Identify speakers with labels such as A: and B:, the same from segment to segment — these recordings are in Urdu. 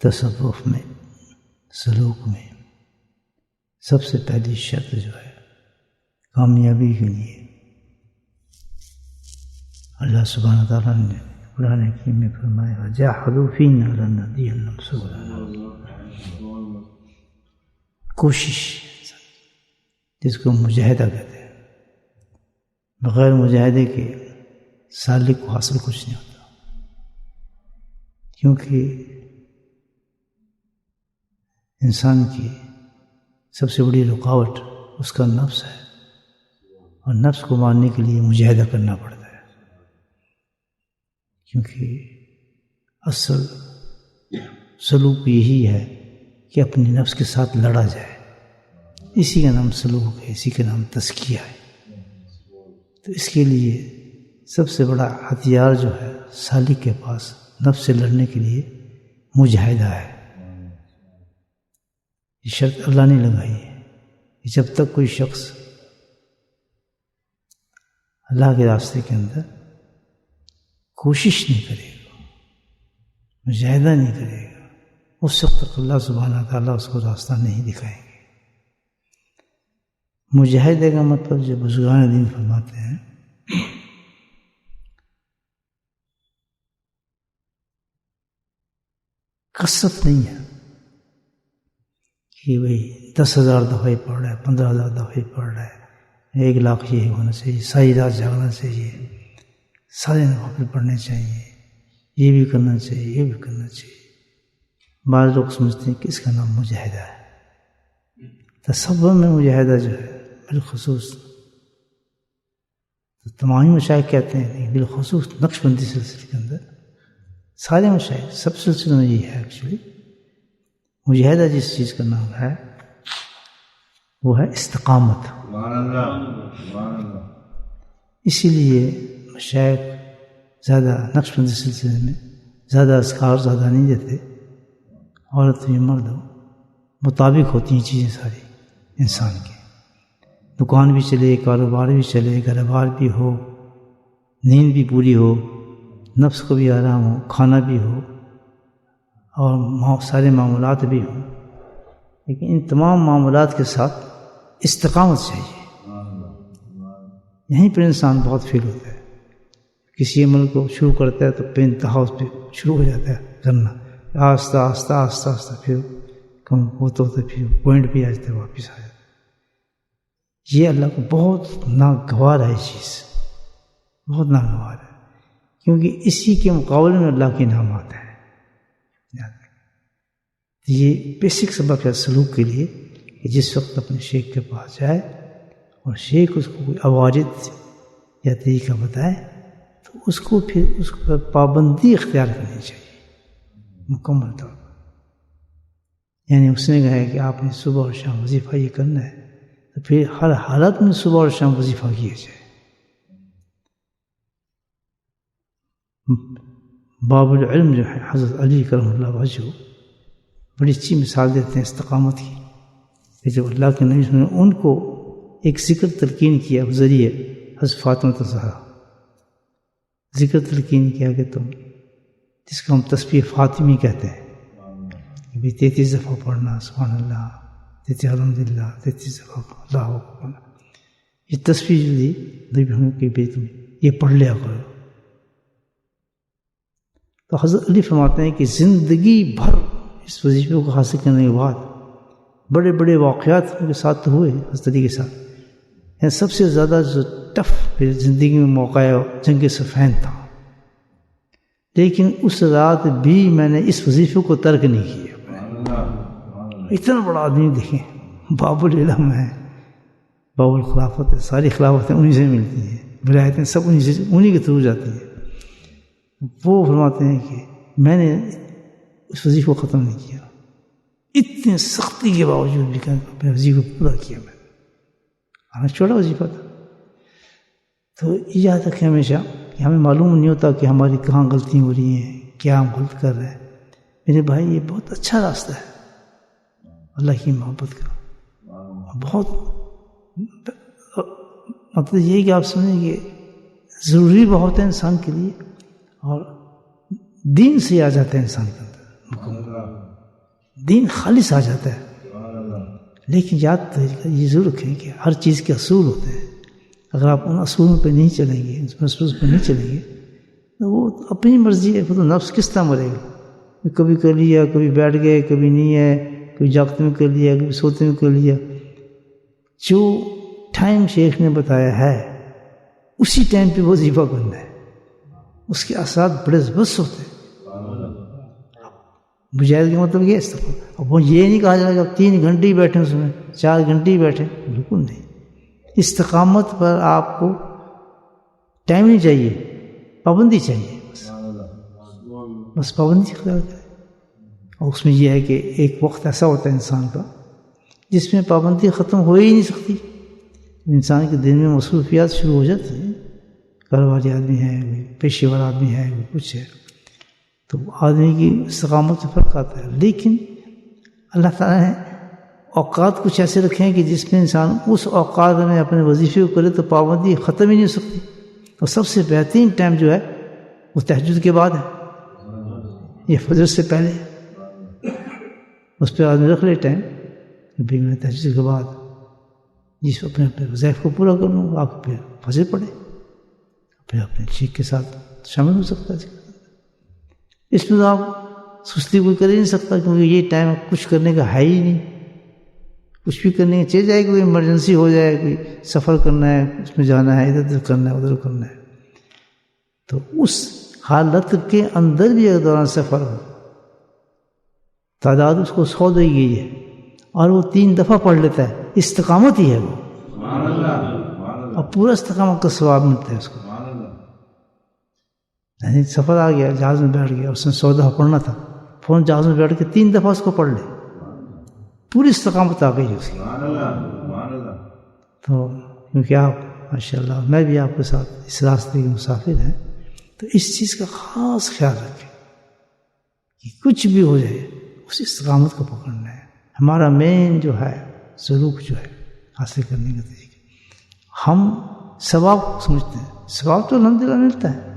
A: تصوف میں، سلوک میں سب سے پہلی شرط جو ہے کامیابی کے لیے، اللہ سبحانہ تعالیٰ نے قرآن حکیم میں فرمایا وَجَاهَدُوا فِينَا لَنَهْدِيَنَّهُمْ سُبُلَنَا، کوشش جس کو مجاہدہ کہتے ہیں، بغیر مجاہدے کے سالک کو حاصل کچھ نہیں ہوتا، کیونکہ انسان کی سب سے بڑی رکاوٹ اس کا نفس ہے، اور نفس کو مارنے کے لیے مجاہدہ کرنا پڑتا ہے، کیونکہ اصل سلوک یہی ہے کہ اپنی نفس کے ساتھ لڑا جائے، اسی کا نام سلوک ہے، اسی کا نام تزکیہ ہے۔ تو اس کے لیے سب سے بڑا ہتھیار جو ہے سالک کے پاس نفس سے لڑنے کے لیے مجاہدہ ہے۔ یہ شرط اللہ نے لگائی ہے کہ جب تک کوئی شخص اللہ کے راستے کے اندر کوشش نہیں کرے گا، مجاہدہ نہیں کرے گا، اس وقت تک اللہ سبحانہ تعالیٰ اس کو راستہ نہیں دکھائیں گے۔ مجاہدے کا مطلب جو بزرگان دین فرماتے ہیں کثرت نہیں ہے کہ بھئی 10,000 دفعہ پڑھ رہا ہے، 15,000 دفعہ پڑھ رہا ہے، 1,00,000 یہ ہونا چاہیے، ساری رات جاگنا چاہیے، سارے نوافل پڑھنے چاہیے، یہ بھی کرنا چاہیے، یہ بھی کرنا چاہیے۔ بعض لوگ سمجھتے ہیں کہ اس کا نام مجاہدہ ہے۔ تصوف میں مجاہدہ جو ہے بالخصوص تو تمامی مشائخ کہتے ہیں، بالخصوص نقشبندی سلسلے کے اندر سارے مشائخ سب سلسلوں میں یہ ہے ایکچولی مجاہدہ جس چیز کا نام ہے وہ ہے استقامت۔ اسی لیے مشائخ زیادہ نقشبندی سلسلے میں زیادہ اذکار زیادہ نہیں دیتے، عورت و مرد ہو مطابق ہوتی ہیں چیزیں ساری انسان کی، دکان بھی چلے، کاروبار بھی چلے، گھر بار بھی ہو، نیند بھی پوری ہو، نفس کو بھی آرام ہو، کھانا بھی ہو، اور سارے معاملات بھی ہوں، لیکن ان تمام معاملات کے ساتھ استقامت چاہیے۔ یہیں پر انسان بہت فیل ہوتا ہے، کسی عمل کو شروع کرتا ہے تو بے انتہا اس پہ شروع ہو جاتا ہے کرنا، آہستہ آہستہ آہستہ آہستہ پھر کم ہوتا ہوتا پھر پوائنٹ پہ آ جاتا ہے، واپس آ جاتا ہے۔ یہ اللہ کو بہت ناگوار ہے، یہ چیز بہت ناگوار ہے، کیونکہ اسی کے مقابلے میں اللہ کے انعامات ہیں۔ یہ بیسک سبق ہے سلوک کے لیے کہ جس وقت اپنے شیخ کے پاس جائے اور شیخ اس کو کوئی عوارض یا طریقہ بتائے تو اس کو پھر اس پر پابندی اختیار کرنی چاہیے مکمل طور پر۔ یعنی اس نے کہا ہے کہ آپ نے صبح اور شام وظیفہ یہ کرنا ہے تو پھر ہر حالت میں صبح اور شام وظیفہ کیا جائے۔ باب العلم جو ہے حضرت علی کرم اللہ وجہہ بڑی اچھی مثال دیتے ہیں استقامت کی، کہ جب اللہ کے نبی نے ان کو ایک ذکر تلقین کیا ذریعے حضرت فاطمہ الزہرا، ذکر تلقین کیا کہ تم جس کو ہم تسبیح فاطمی کہتے ہیں، 33 دفعہ پڑھنا سبحان اللہ، 33 الحمدللہ، 33 دفعہ اللہ اکبر، یہ تسبیح جو دی نبی ہم کہ بھئی تم یہ پڑھ لیا کرو۔ تو حضرت علی فرماتے ہیں کہ زندگی بھر اس وظیفے کو حاصل کرنے کے بعد بڑے بڑے واقعات کے ساتھ تو ہوئے حضرت علی کے ساتھ، یعنی سب سے زیادہ جو ٹف پھر زندگی میں موقع جنگ صفین تھا، لیکن اس رات بھی میں نے اس وظیفے کو ترک نہیں کیا۔ اتنا بڑا آدمی دیکھیں، باب العلم ہے، باب الخلافت ہے، ساری خلافتیں انہی سے ملتی ہیں، ولایتیں سب انہی کے تھرو جاتی ہیں۔ وہ فرماتے ہیں کہ میں نے اس وظیفے کو ختم نہیں کیا، اتنی سختی کے باوجود بھی اپنے وظیفے کو پورا کیا میں نے، چھوٹا وظیفہ تھا۔ تو یہ یاد رکھیں ہمیشہ کہ ہمیں معلوم نہیں ہوتا کہ ہماری کہاں غلطیاں ہو رہی ہیں، کیا ہم غلط کر رہے ہیں۔ میرے بھائی یہ بہت اچھا راستہ ہے اللہ کی محبت کا، بہت مطلب یہ کہ آپ سمجھیں کہ ضروری بہت ہے انسان کے لیے، اور دین سے آ جاتا ہے انسان کے اندر، دین خالص آ جاتا ہے. لیکن یاد یہ ضرور رکھیں کہ ہر چیز کے اصول ہوتے ہیں. اگر آپ ان اصولوں پہ نہیں چلیں گے، اس اصول پہ نہیں چلیں گے تو وہ اپنی مرضی ہے. تو نفس کس طرح مرے گا؟ کبھی کر لیا، کبھی بیٹھ گئے، کبھی نہیں ہے، کبھی جاگتے میں کر لیا، کبھی سوتے میں کر لیا. جو ٹائم شیخ نے بتایا ہے اسی ٹائم پہ وظیفہ کرنا ہے. اس کے اثرات بڑے زبردست ہوتے ہیں. مجاہد کا مطلب یہ ہے. اب وہ یہ نہیں کہا جائے گا 3 گھنٹے ہی بیٹھے اس میں، 4 گھنٹے ہی بیٹھے، بالکل نہیں. استقامت پر آپ کو ٹائم نہیں چاہیے، پابندی چاہیے. بس پابندی اختیار کریں. اور اس میں یہ ہے کہ ایک وقت ایسا ہوتا ہے انسان کا جس میں پابندی ختم ہو ہی نہیں سکتی. انسان کے دن میں مصروفیات شروع ہو جاتی ہیں. کاروباری آدمی ہے، کوئی پیشے ور آدمی ہے، کوئی کچھ ہے، تو آدمی کی استقامت سے فرق آتا ہے. لیکن اللہ تعالیٰ نے اوقات کچھ ایسے رکھے ہیں کہ جس میں انسان اس اوقات میں اپنے وظیفے کو کرے تو پابندی ختم ہی نہیں ہو سکتی. اور سب سے بہترین ٹائم جو ہے وہ تہجد کے بعد ہے. یہ فجر سے پہلے اس پہ آدمی رکھ لے ٹائم، بھی میں تہجد کے بعد جس اپنے وظائف کو پورا کر لوں آ کے پھر فجر پڑے، پھر اپنے شیخ کے ساتھ شامل ہو سکتا ہے. اس میں تو آپ سستی کوئی کر ہی نہیں سکتا، کیونکہ یہ ٹائم کچھ کرنے کا ہے ہی نہیں. کچھ بھی کرنے چل جائے، کوئی ایمرجنسی ہو جائے، کوئی سفر کرنا ہے، اس میں جانا ہے، ادھر ادھر کرنا ہے، ادھر کرنا ہے، تو اس حالت کے اندر بھی اگر دوران سفر ہو تعداد اس کو 100 دی گئی ہے اور وہ 3 دفعہ پڑھ لیتا ہے، استقامت ہی ہے وہ. اور پورا استقامت کا ثواب ملتا ہے اس کو. یعنی سفر آ گیا، جہاز میں بیٹھ گیا، اس نے 100 دفعہ پڑھنا تھا، فون جہاز میں بیٹھ کے 3 دفعہ اس کو پڑھ لے، پوری استقامت آ گئی ہے اس کی. تو کیونکہ آپ ماشاء اللہ، میں بھی آپ کے ساتھ اس راستے کے مسافر ہیں، تو اس چیز کا خاص خیال رکھیں کہ کچھ بھی ہو جائے اس استقامت کو پکڑنا ہے. ہمارا مین جو ہے سلوک جو ہے حاصل کرنے کا طریقہ. ہم ثواب سمجھتے ہیں، ثواب تو الحمدللہ ملتا ہے.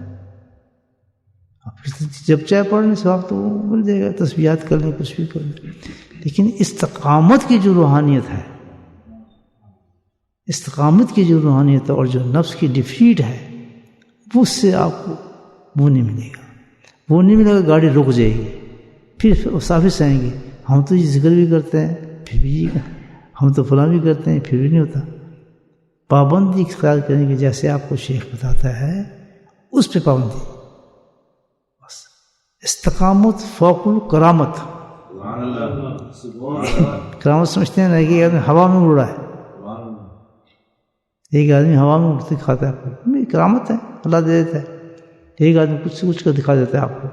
A: جب چاہے پڑھ لیں ثواب تو مل جائے گا، تسبیحات کر لیں، کچھ بھی کر لیں. لیکن استقامت کی جو روحانیت ہے، استقامت کی جو روحانیت ہے اور جو نفس کی ڈیفیٹ ہے، اس سے آپ کو وہ نہیں ملے گا. وہ نہیں ملے گا، گاڑی رک جائے گی. پھر مسافر آئیں گے، ہم تو یہ ذکر بھی کرتے ہیں پھر بھی یہ، ہم تو فلاں بھی کرتے ہیں پھر بھی نہیں ہوتا. پابندی اختیار کرنے کی جیسے آپ کو شیخ بتاتا ہے اس پہ پابندی. بس استقامت فوق الکرامت. کرامت سمجھتے ہیں نا کہ آدمی ہوا میں اڑ رہا ہے. ایک آدمی ہوا میں اڑتے دکھاتا ہے آپ کو، کرامت ہے، اللہ دے دیتا ہے. ایک آدمی کچھ سے کچھ کر دکھا دیتا ہے آپ کو،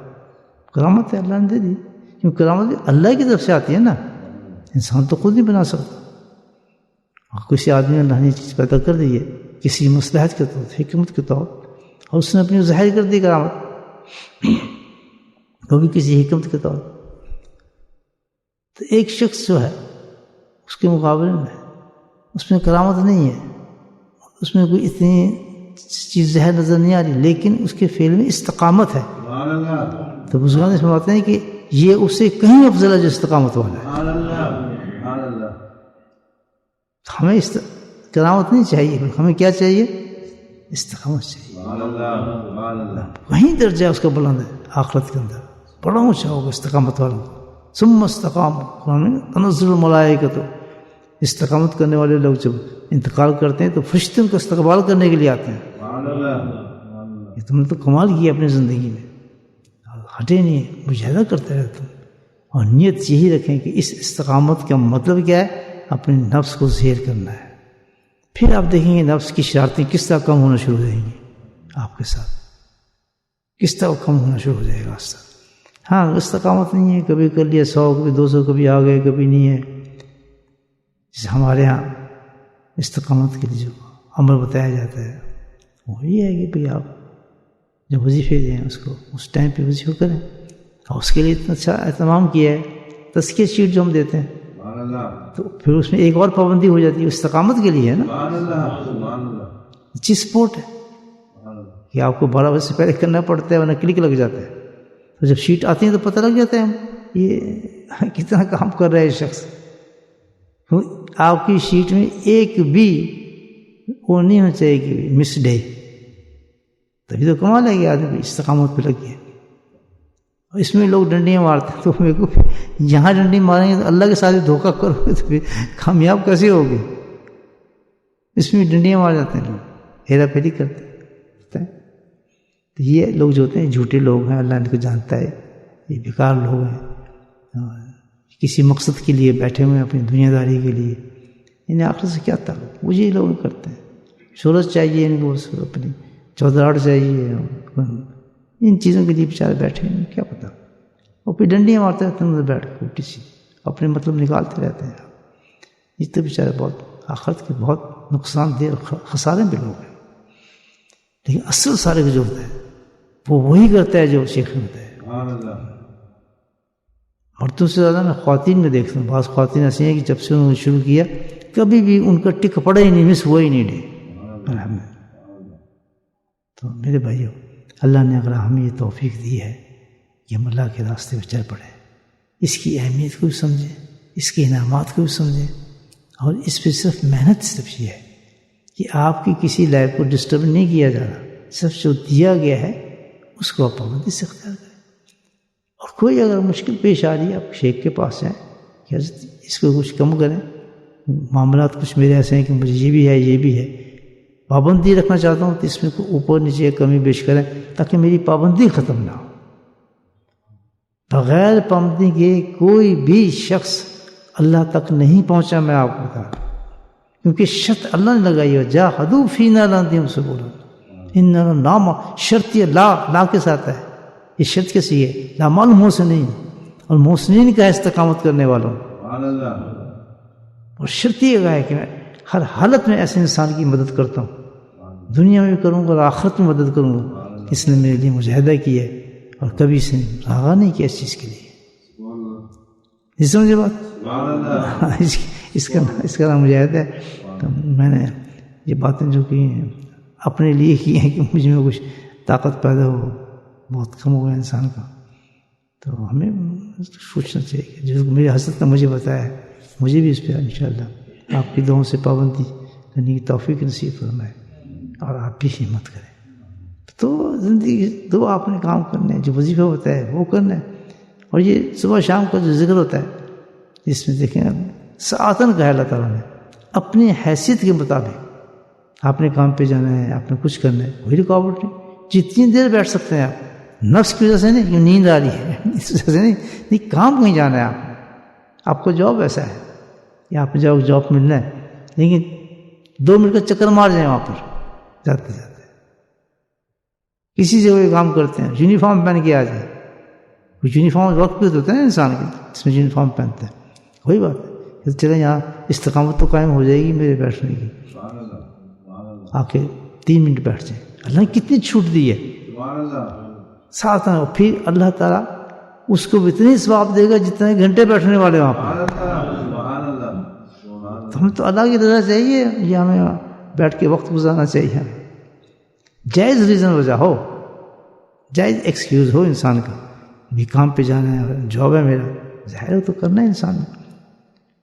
A: کرامت ہے، اللہ نے دے دی. کیونکہ کرامت اللہ کی طرف سے آتی ہے نا، انسان تو خود نہیں بنا سکتا. کسی آدمی اللہ نے چیز پیدا کر دی ہے کسی مصلحت کے طور، حکمت کے طور، اور اس نے اپنی ظاہر کر دی کرامت، وہ بھی کسی حکمت کے طور. تو ایک شخص جو ہے اس کے مقابلے میں اس میں کرامت نہیں ہے، اس میں کوئی اتنی چیز ظاہر نظر نہیں آ رہی، لیکن اس کے فعل میں استقامت ہے. تو بزرگان فرماتے ہیں کہ یہ اس سے کہیں افضل ہے جو استقامت والا ہے. ہمیں کرامت نہیں چاہیے، ہمیں کیا چاہیے؟ استقامت چاہیے. وہیں درجہ اس کا بلند ہے آخرت کے اندر، بڑا اونچا ہوگا استقامت والا. ثم استقاموا تنزل الملائکۃ. استقامت کرنے والے لوگ جب انتقال کرتے ہیں تو فرشتے ان کا استقبال کرنے کے لیے آتے ہیں. یہ تم نے تو کمال کیا اپنی زندگی میں، ہٹے نہیں، مجاہدہ کرتے رہے تم. اور نیت یہی رکھیں کہ اس استقامت کا مطلب کیا ہے؟ اپنے نفس کو زیر کرنا ہے. پھر آپ دیکھیں گے نفس کی شرارتیں کس طرح کم ہونا شروع ہو جائیں گی آپ کے ساتھ، کس طرح کم ہونا شروع ہو جائے گا اس طرح. ہاں استقامت نہیں ہے، کبھی کر لیا 100، کبھی 200، کبھی آ گئے، کبھی نہیں ہے. جیسے ہمارے ہاں استقامت کے لیے جو عمل بتایا جاتا ہے وہ یہ ہے کہ بھئی آپ جو وظیفے دیں اس کو اس ٹائم پہ وظیفہ کریں. اور اس کے لیے اتنا اچھا اہتمام کیا ہے، تزکیہ شیٹ جو ہم دیتے ہیں، تو پھر اس میں ایک اور پابندی ہو جاتی ہے، استقامت کے لیے ہے نا، اچھی سپورٹ ہے کہ آپ کو 12 بجے سے پہلے کرنا پڑتا ہے ورنہ کلک لگ جاتا ہے. تو جب شیٹ آتی ہے تو پتہ لگ جاتا ہے یہ کتنا کام کر رہا ہے شخص. آپ کی شیٹ میں ایک بھی وہ نہیں ہونا چاہیے کہ مس ڈے. تبھی تو کمال ہے کہ آدمی استقامت پہ لگ گیا. اس میں لوگ ڈنڈیاں مارتے ہیں، تو میرے کو یہاں ڈنڈی ماریں گے تو اللہ کے ساتھ دھوکہ کرو گے تو پھر کامیاب کیسے ہوگے؟ اس میں ڈنڈیاں مار جاتے ہیں لوگ، ہیرا پھیری کرتے ہیں. تو یہ لوگ جو ہوتے ہیں جھوٹے لوگ ہیں، اللہ ان کو جانتا ہے، یہ بیکار لوگ ہیں، کسی مقصد کے لیے بیٹھے ہوئے ہیں، اپنی دنیا داری کے لیے. انہیں آخرت سے کیا تعلق؟ وہ یہ لوگ کرتے ہیں. شہرت چاہیے ان کو، اپنی چودراہٹ چاہیے، ان چیزوں کے لیے بیچارے بیٹھے ہیں، کیا پتہ. اور پھر ڈنڈیاں مارتے رہتے ہیں بیٹھ کے الٹی سی، اپنے مطلب نکالتے رہتے ہیں. یہ تو بیچارے بہت آخرت کے بہت نقصان دہ خسارے پہ لوگ ہیں. لیکن اصل سارے جو ہوتا ہے وہ وہی کرتا ہے جو شیخ ہوتا ہے. عورتوں سے زیادہ میں خواتین میں دیکھتا ہوں، بعض خواتین ایسی ہیں کہ جب سے انہوں نے شروع کیا کبھی بھی ان کا ٹک پڑا ہی نہیں، مس ہوا ہی نہیں ڈے. تو میرے بھائیو، اللہ نے اگر ہمیں یہ توفیق دی ہے کہ ہم اللہ کے راستے پہ چل پڑے، اس کی اہمیت کو بھی سمجھیں، اس کے انعامات کو بھی سمجھیں. اور اس پہ صرف محنت صرف یہ ہے کہ آپ کی کسی لائف کو ڈسٹرب نہیں کیا جا رہا، صرف جو دیا گیا ہے اس کو آپ پابندی سے اختیار کریں. اور کوئی اگر مشکل پیش آ رہی ہے، آپ شیخ کے پاس جائیں کہ حضرت اس کو کچھ کم کریں، معاملات کچھ میرے ایسے ہیں کہ مجھے یہ بھی ہے، یہ بھی ہے، پابندی رکھنا چاہتا ہوں، تو اس میں اوپر نیچے کمی بیش کریں تاکہ میری پابندی ختم نہ ہو. بغیر پابندی کے کوئی بھی شخص اللہ تک نہیں پہنچا. میں آپ کو بتا رہا ہوں، کیونکہ شرط اللہ نے لگائی ہے، جاہدوا فینا لنہدیہم سبلنا، اننا نام شرط یہ لا کے ساتھ ہے. یہ شرط کیسی ہے؟ لا مال محسنین، اور محسنین کا استقامت کرنے والوں. اور شرط یہ ہے کہ میں ہر حالت میں ایسے انسان کی مدد کرتا ہوں، دنیا میں بھی کروں گا اور آخرت میں مدد کروں گا. اس نے میرے لیے مجاہدہ کیا ہے اور کبھی اس نے راغا نہیں کیا اس چیز کے لیے. یہ سمجھے بات؟ اس کا نام مجاہدہ ہے. تو میں نے یہ باتیں جو کی ہیں اپنے لیے کی ہیں کہ مجھ میں کچھ طاقت پیدا ہو. بہت کم ہو گیا انسان کا. تو ہمیں سوچنا چاہیے کہ جو میرے حضرت نے مجھے بتایا ہے، مجھے بھی اس پہ انشاءاللہ آپ کی دعاؤں سے پابندی کرنے کی توفیق نصیب فرمائے، اور آپ بھی ہمت کریں. تو زندگی دو آپ نے کام کرنے ہیں، جو وظیفہ ہوتا ہے وہ کرنا ہے. اور یہ صبح شام کا جو ذکر ہوتا ہے، اس میں دیکھیں ساعتاً کہا اللہ تعالیٰ نے اپنی حیثیت کے مطابق آپ نے کام پہ جانا ہے، آپ نے کچھ کرنا ہے، کوئی رکاوٹ نہیں. جتنی دیر بیٹھ سکتے ہیں آپ، نفس کی وجہ سے نہیں، نیند آ رہی ہے اس وجہ سے نہیں، کام کہیں جانا ہے آپ کو جاب ایسا ہے کہ آپ کو جاب ملنا ہے، لیکن 2 منٹ کا چکر مار جائیں وہاں پر جاتے جاتے. کسی جگہ کام کرتے ہیں، یونیفارم پہن کے آ جائیں. یونیفارم وقت پہ ہوتا ہے نا انسان کے، اس میں یونیفارم پہنتے ہیں، وہی بات ہے. چلے یہاں استقامت تو قائم ہو جائے گی میرے بیٹھنے کی. آ کے 3 منٹ بیٹھ جائیں. اللہ نے کتنی چھوٹ دی ہے ساتھ. پھر اللہ تعالیٰ اس کو اتنی ثواب دے گا جتنے گھنٹے بیٹھنے والے وہاں پر. تو ہمیں تو اللہ کی رضا چاہیے، یہ ہمیں بیٹھ کے وقت گزارنا چاہیے. ہمیں جائز ریزن وجہ ہو، جائز ایکسکیوز ہو انسان کا، بھی کام پہ جانا ہے، جاب ہے میرا، ظاہر تو کرنا ہے انسان نے،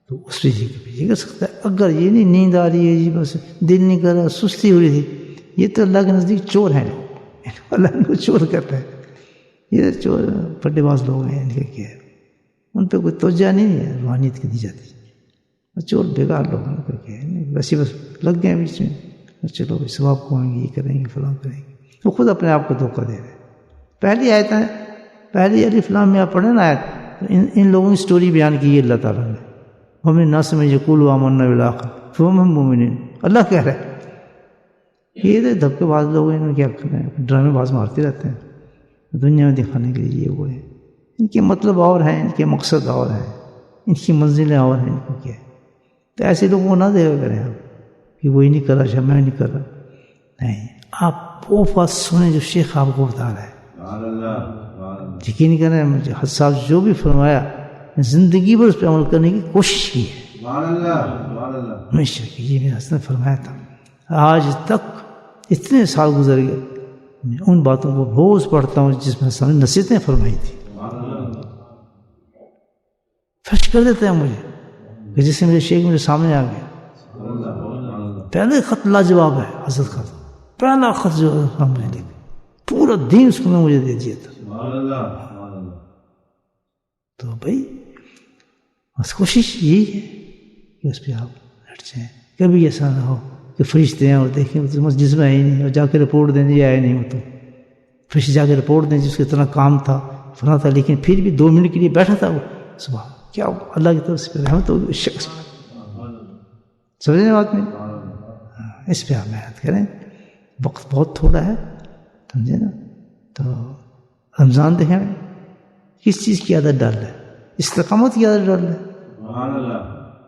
A: تو اس پہ یہ کر سکتا ہے. اگر یہ نہیں نیند آ رہی ہے جی، بس دل نہیں کر رہا، سستی ہو رہی تھی، یہ تو اللہ کے نزدیک چور ہیں لوگ. اللہ ان کو چور کرتا ہے. یہ چور پٹے باز لوگ ہیں، ان کا کیا ہے، ان پہ کوئی توجہ نہیں ہے روحانیت کی دی جاتی. چور بیکار لوگ ہیں، ان کا کیا ہے، ویسے بس لگ گئے بیچ میں، چلو ثواب کو آئیں گے، یہ کریں گے، فلاں کریں گے. وہ خود اپنے آپ کو دھوکہ دے رہے ہیں. پہلی آیت ہے، پہلی الف لام میں آپ پڑھیں نا آیت، ان لوگوں کی سٹوری بیان کی ہے اللہ تعالیٰ نے. ہم الناس من یقول آمنا بالآخر فہم مومنون. اللہ کہہ رہا ہے یہ دھکے باز لوگ ہیں، انہوں نے کیا کرنا ہے، ڈرامے باز مارتے رہتے ہیں دنیا میں دکھانے کے لیے. یہ وہ ہے، ان کے مطلب اور ہیں، ان کے مقصد اور ہیں، ان کی منزلیں اور ہیں، ان کو کیا ہے. تو ایسے لوگوں کو نہ دیکھا کریں آپ کہ وہی نہیں کر رہا، شاید میں نہیں کر رہا. نہیں، آپ وہ بات سنیں جو شیخ آپ کو بتا رہا ہے. یقین کریں، مجھے حضرت صاحب جو بھی فرمایا زندگی بھر اس پہ عمل کرنے کی کوشش کی ہے. ہمیشہ کہ یہ میرے حضرت نے فرمایا تھا. آج تک اتنے سال گزر گئے، میں ان باتوں کو روز پڑھتا ہوں جس میں حضرت نے نصیحتیں فرمائی تھی. فرش کر دیتے ہیں مجھے کہ جس سے میرے شیخ میرے سامنے آ گیا. پہلے خط لاجواب ہے حضرت کا, پہلا خط جو مجھے لکھا, پورا دین اس کو مجھے دے دیا تھا. تو بھائی بس کوشش یہی ہے کہ اس پہ آپ ہٹ جائیں. کبھی ایسا نہ ہو کہ فرشتے ہیں اور دیکھیں تو مسجد میں آئے نہیں, اور جا کے رپورٹ دیں جی آئے نہیں ہو, تو فرشتے جا کے رپورٹ دیں جس کو اتنا کام تھا فلاں تھا, لیکن پھر بھی 2 منٹ کے لیے بیٹھا تھا وہ. صبح کیا اللہ کی طرف سے رحمت ہوگی اس شخص پر. سمجھنے بات میں, اس پہ آپ محنت کریں. وقت بہت تھوڑا ہے, سمجھے نا. تو رمضان دیکھیں کس چیز کی عادت ڈال رہے, استقامت کی عادت ڈال رہے.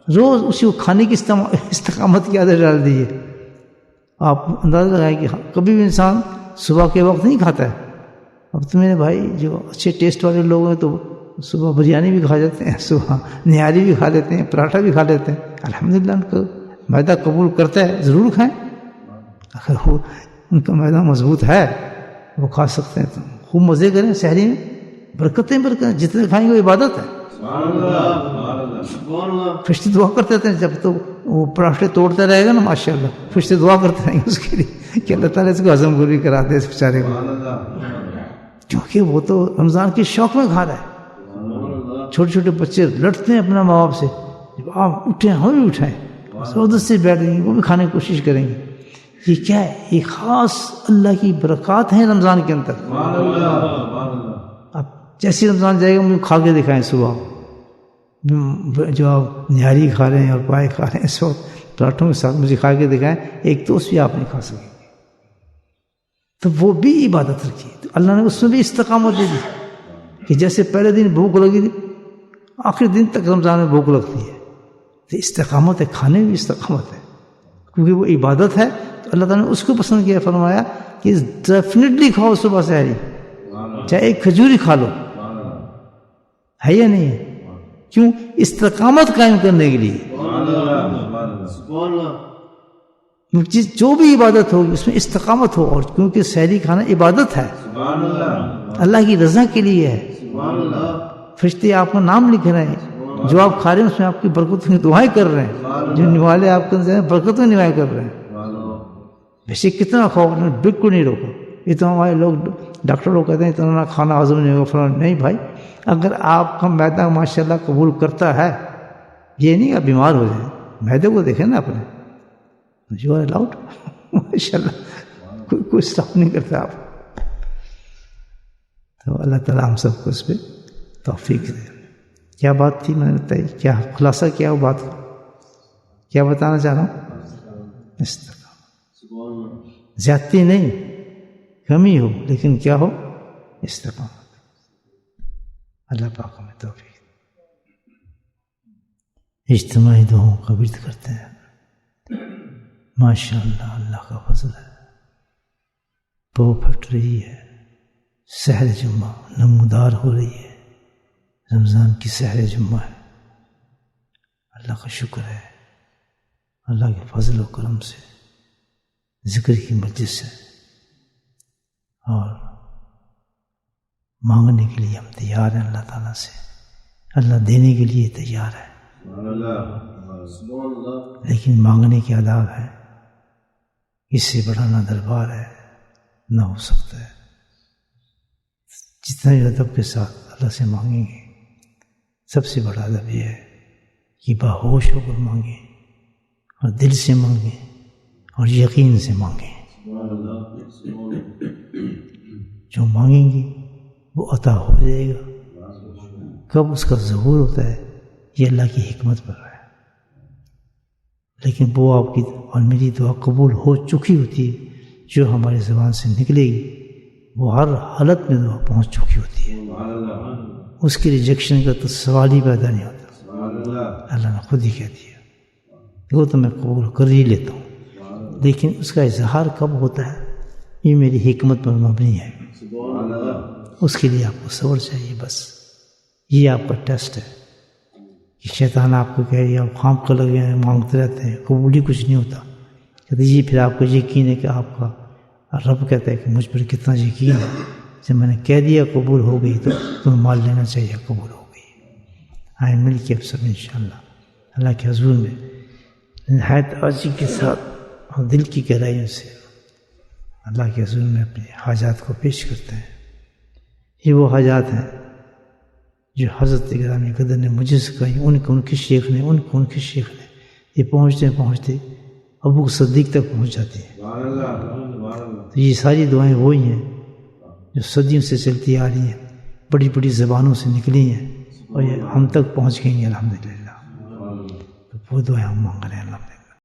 A: روز اسی کو کھانے کی استقامت کی عادت ڈال دیجیے. آپ اندازہ لگائیں کہ کبھی بھی انسان صبح کے وقت نہیں کھاتا ہے. اب تو میرے بھائی جو اچھے ٹیسٹ والے لوگ ہیں تو صبح بریانی بھی کھا جاتے ہیں, صبح نہاری بھی کھا لیتے ہیں, پراٹھا بھی کھا لیتے ہیں. الحمدللہ ان کو معدہ قبول کرتا ہے, ضرور کھائیں. اگر وہ ان کا معدہ مضبوط ہے وہ کھا سکتے ہیں تو خوب مزے کریں. سحری میں برکتیں برکتیں, جتنے کھائیں گے وہ عبادت ہے. فرشتے دعا کرتے ہیں جب تو وہ پراٹھے توڑتا رہے گا نا ماشاءاللہ, فرشتے دعا کرتے رہیں گے اس کے لیے کہ اللہ تعالیٰ اس کو ہضم بھی کرا دے اس بیچارے کو, کیونکہ وہ تو رمضان کے شوق میں کھا رہا ہے. چھوٹے چھوٹے بچے لڑتے ہیں اپنا ماں باپ سے, جب آپ اٹھیں ہم بھی اٹھائیں, زبردست سے بیٹھ جائیں گے, وہ بھی کھانے کی کوشش کریں گے. یہ کیا ہے, یہ خاص اللہ کی برکات ہیں رمضان کے اندر. اب جیسے رمضان جائے گا مجھے کھا کے دکھائیں. صبح جو آپ نہاری کھا رہے ہیں اور پائے کھا رہے ہیں اس وقت پراٹھوں کے ساتھ مجھے کھا کے دکھائیں, ایک تو اس بھی آپ نہیں کھا سکیں گے. تو وہ بھی عبادت رکھی, تو اللہ نے اس میں بھی استقامت دے دی کہ جیسے پہلے دن بھوک لگی تھی آخری دن تک رمضان میں بھوک لگتی ہے. تو استقامت ہے, کھانے میں بھی استقامت ہے کیونکہ وہ عبادت ہے. تو اللہ تعالیٰ نے اس کو پسند کیا, فرمایا کہ ڈیفینیٹلی کھاؤ صبح سحری, چاہے ایک کھجوری کھا لو, ہے یا نہیں ہے. کیوں؟ استقامت قائم کرنے کے لیے. جو بھی عبادت ہوگی اس میں استقامت ہو, اور کیونکہ سحری کھانا عبادت ہے, اللہ کی رضا کے لیے ہے. فرشتے آپ کا نام لکھ رہے ہیں, جو آپ کھا رہے ہیں اس میں آپ کی برکتوں کی دعائیں کر رہے ہیں, جو نوالے آپ کے برکتوں کی دعائیں کر رہے ہیں. ویسے کتنا کھاؤ, بالکل نہیں روکو. یہ تو ہمارے لوگ ڈاکٹر لوگ کہتے ہیں اتنا کھانا ہضم نہیں ہوگا فلاں. نہیں بھائی, اگر آپ کا معدہ ماشاءاللہ قبول کرتا ہے, یہ نہیں آپ بیمار ہو جائیں. معدے کو دیکھیں نا اپنے, یو آر الاؤڈ ماشاءاللہ, کوئی اسٹاپ نہیں کرتا آپ. تو اللہ تعالیٰ ہم سب کو اس پہ توفیق دے. کیا بات تھی میں نے بتائی, کیا خلاصہ کیا وہ بات کا, کیا بتانا چاہ رہا ہوں. استقامت, زیادتی نہیں, کمی ہو لیکن کیا ہو, استقامت. اللہ پاک ہمیں توفیق. اجتماعی دعاؤں کا ورد کرتے ہیں. ماشاءاللہ اللہ کا فضل ہے, پو پھٹ رہی ہے, سحر جمعہ نمودار ہو رہی ہے. رمضان کی سحر جمعہ ہے. اللہ کا شکر ہے, اللہ کے فضل و کرم سے ذکر کی مجلس ہے, اور مانگنے کے لیے ہم تیار ہیں اللہ تعالیٰ سے. اللہ دینے کے لیے تیار ہے, لیکن مانگنے کے آداب ہے. اس سے بڑا نہ دربار ہے نہ ہو سکتا ہے. جتنا بھی ادب کے ساتھ اللہ سے مانگیں گے, سب سے بڑا ادب یہ ہے کہ باہوش ہو کر مانگیں, اور دل سے مانگیں, اور یقین سے مانگیں. جو مانگیں گے وہ عطا ہو جائے گا. کب اس کا ظہور ہوتا ہے یہ اللہ کی حکمت پر ہے, لیکن وہ آپ کی اور میری دعا قبول ہو چکی ہوتی ہے. جو ہماری زبان سے نکلے گی وہ ہر حالت میں دعا پہنچ چکی ہوتی ہے. اس کی ریجیکشن کا تو سوال ہی پیدا نہیں ہوتا. اللہ نے خود ہی کہہ دیا وہ تو میں قبول کر ہی لیتا ہوں, لیکن اس کا اظہار کب ہوتا ہے یہ میری حکمت پر مبنی ہے. اس کے لیے آپ کو صبر چاہیے. بس یہ آپ کا ٹیسٹ ہے کہ شیطان آپ کو کہے آپ خام کو لگے ہیں مانگتے رہتے ہیں, قبول ہی کچھ نہیں ہوتا. کہتے یہ پھر آپ کو یقین ہے کہ آپ کا رب کہتا ہے کہ مجھ پر کتنا یقین ہے, جب میں نے کہہ دیا قبول ہو گئی تو تمہیں مان لینا چاہیے قبول ہو گئی. آئیں مل کے اب سب انشاءاللہ اللہ کے حضور میں نہایت عاجزی کے ساتھ اور دل کی گہرائیوں سے اللہ کے حضور میں اپنے حاجات کو پیش کرتے ہیں. یہ وہ حاجات ہیں جو حضرت گرامی قدر نے مجھے سکھائی، ان کو ان کے شیخ نے، ان کو ان کے شیخ نے. یہ پہنچتے ابو صدیق تک پہنچ جاتی ہیں. تو یہ ساری دعائیں وہی ہیں جو صدیوں سے چلتی آ رہی ہیں، بڑی بڑی زبانوں سے نکلی ہیں اور یہ ہم تک پہنچ گئی ہیں الحمدللہ. تو وہ دعائیں ہم مانگ رہے ہیں.